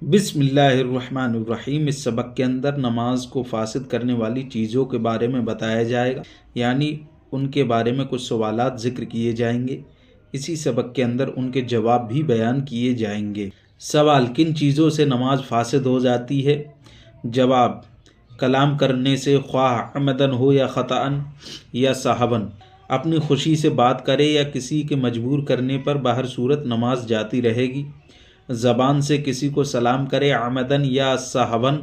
بسم اللہ الرحمن الرحیم۔ اس سبق کے اندر نماز کو فاسد کرنے والی چیزوں کے بارے میں بتایا جائے گا، یعنی ان کے بارے میں کچھ سوالات ذکر کیے جائیں گے۔ اسی سبق کے اندر ان کے جواب بھی بیان کیے جائیں گے۔ سوال: کن چیزوں سے نماز فاسد ہو جاتی ہے؟ جواب: کلام کرنے سے، خواہ عمدن ہو یا خطأً یا سہواً، اپنی خوشی سے بات کرے یا کسی کے مجبور کرنے پر، بہر صورت نماز جاتی رہے گی۔ زبان سے کسی کو سلام کرے عمدن یا سہواً،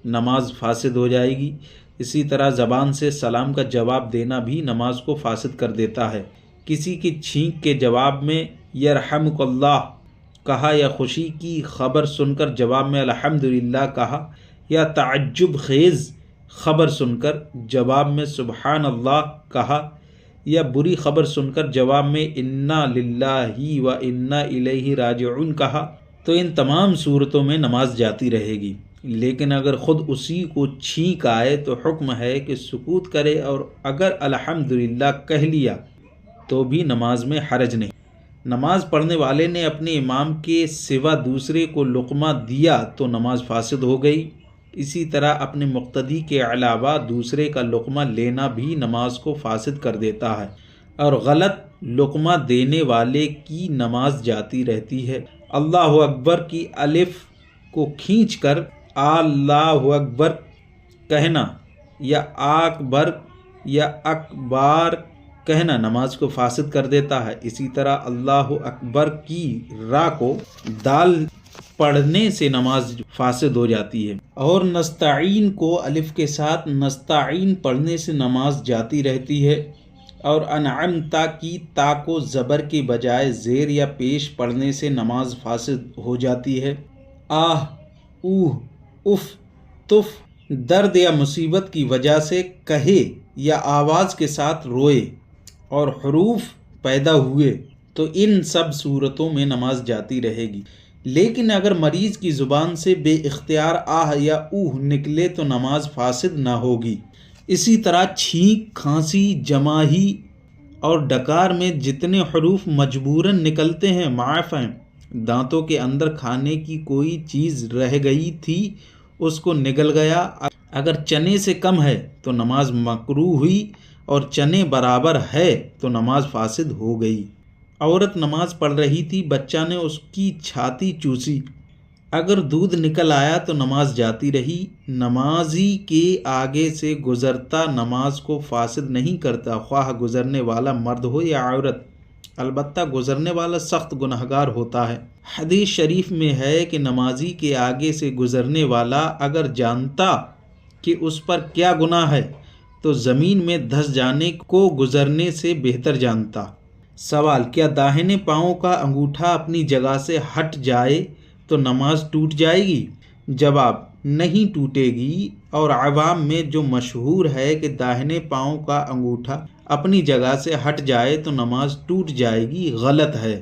نماز فاسد ہو جائے گی۔ اسی طرح زبان سے سلام کا جواب دینا بھی نماز کو فاسد کر دیتا ہے۔ کسی کی چھینک کے جواب میں یرحمک اللہ کہا، یا خوشی کی خبر سن کر جواب میں الحمدللہ کہا، یا تعجب خیز خبر سن کر جواب میں سبحان اللہ کہا، یا بری خبر سن کر جواب میں انا للہ و انا الیہ راجعون کہا، تو ان تمام صورتوں میں نماز جاتی رہے گی۔ لیکن اگر خود اسی کو چھینک آئے تو حکم ہے کہ سکوت کرے، اور اگر الحمدللہ کہہ لیا تو بھی نماز میں حرج نہیں۔ نماز پڑھنے والے نے اپنے امام کے سوا دوسرے کو لقمہ دیا تو نماز فاسد ہو گئی۔ اسی طرح اپنے مقتدی کے علاوہ دوسرے کا لقمہ لینا بھی نماز کو فاسد کر دیتا ہے، اور غلط لقمہ دینے والے کی نماز جاتی رہتی ہے۔ اللہ اکبر کی الف کو کھینچ کر اللہ اکبر کہنا، یا اکبر یا اکبار کہنا نماز کو فاسد کر دیتا ہے۔ اسی طرح اللہ اکبر کی را کو دال پڑھنے سے نماز فاسد ہو جاتی ہے، اور نستعین کو الف کے ساتھ نستعین پڑھنے سے نماز جاتی رہتی ہے، اور انعمتا کی تا کو زبر کے بجائے زیر یا پیش پڑھنے سے نماز فاسد ہو جاتی ہے۔ آہ، اوہ، اف، تف درد یا مصیبت کی وجہ سے کہے یا آواز کے ساتھ روئے اور حروف پیدا ہوئے تو ان سب صورتوں میں نماز جاتی رہے گی۔ لیکن اگر مریض کی زبان سے بے اختیار آہ یا اوہ نکلے تو نماز فاسد نہ ہوگی۔ اسی طرح چھینک، کھانسی، جماہی اور ڈکار میں جتنے حروف مجبوراً نکلتے ہیں معاف ہیں۔ دانتوں کے اندر کھانے کی کوئی چیز رہ گئی تھی، اس کو نگل گیا، اگر چنے سے کم ہے تو نماز مکروہ ہوئی، اور چنے برابر ہے تو نماز فاسد ہو گئی۔ عورت نماز پڑھ رہی تھی، بچہ نے اس کی چھاتی چوسی، اگر دودھ نکل آیا تو نماز جاتی رہی۔ نمازی کے آگے سے گزرتا نماز کو فاسد نہیں کرتا، خواہ گزرنے والا مرد ہو یا عورت، البتہ گزرنے والا سخت گنہگار ہوتا ہے۔ حدیث شریف میں ہے کہ نمازی کے آگے سے گزرنے والا اگر جانتا کہ اس پر کیا گناہ ہے تو زمین میں دھس جانے کو گزرنے سے بہتر جانتا۔ سوال: کیا داہنے پاؤں کا انگوٹھا اپنی جگہ سے ہٹ جائے تو نماز ٹوٹ جائے گی؟ جواب: نہیں ٹوٹے گی، اور عوام میں جو مشہور ہے کہ داہنے پاؤں کا انگوٹھا اپنی جگہ سے ہٹ جائے تو نماز ٹوٹ جائے گی، غلط ہے۔